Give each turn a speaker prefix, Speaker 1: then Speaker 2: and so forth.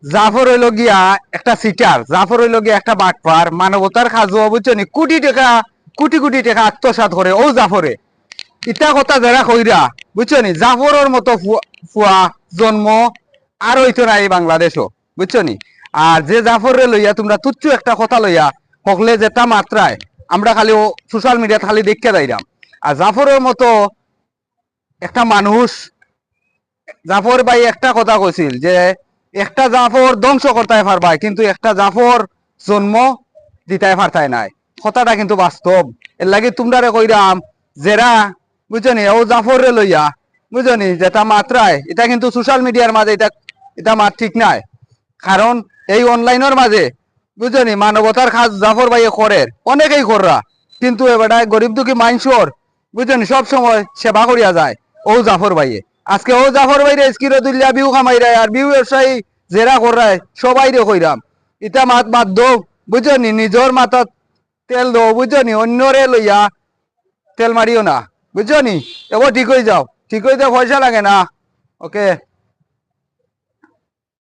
Speaker 1: জাফর হইল গিয়া একটা সিটার, জাফর হইল গিয়া একটা বাটপার, মানবতার খাজো বুঝছো নি, কোটি টাকা কোটি কোটি টাকা আত্মসাৎ করে ও জাফরে। ইটা কথা যারা কইরা বুঝছো নি, জাফরের মতো ফুয়া জন্ম আর হইতো না এই বাংলাদেশও, বুঝছো নি। আর যে জাফরে লইয়া তোমরা তুচ্ছ একটা কথা লইয়া সকলে যেটা মাত্রায় আমরা খালি সোশ্যাল মিডিয়াত খালি দেখতে যাইরাম। আর জাফরের মতো একটা মানুষ, জাফর ভাই একটা কথা কইছিল যে একটা জাফর ধ্বংস করতে পারবাই কিন্তু একটা জাফর জন্ম দিতে পারতাই নাই। কথাটা কিন্তু বাস্তব। এর লাগি তোমরা কইরাম যেরা বুঝছনি ও জাফর রে লইয়া বুঝছনি যেটা মাত্রায় এটা কিন্তু সোশ্যাল মিডিয়ার মাঝে এটা এটা মাত ঠিক নাই। কারণ এই অনলাইনের মাঝে বুঝছনি মানবতার কাজ জাফর ভাই করে অনেকেই কররা, কিন্তু এবার গরিব দুঃখী মাইনসর বুঝছনি সব সময় সেবা করিয়া যায় ও জাফর ভাইয়ে। আজকে ও জাফর ভাইরে স্কিরো দিল্লা বিউ কামাই রায় আর বিউ ব্যবসায়ী জেরা করায় সবাই রে কইরাম ইটা মাত বাদ দো, বুঝছনি নিজের মাথা তেল দো, বুঝছনি অন্যরে লইয়া তেল মারিও না, বুঝছনি। এবার ঠিক হয়ে যাও, ঠিক হইতে পয়সা লাগে না। ওকে।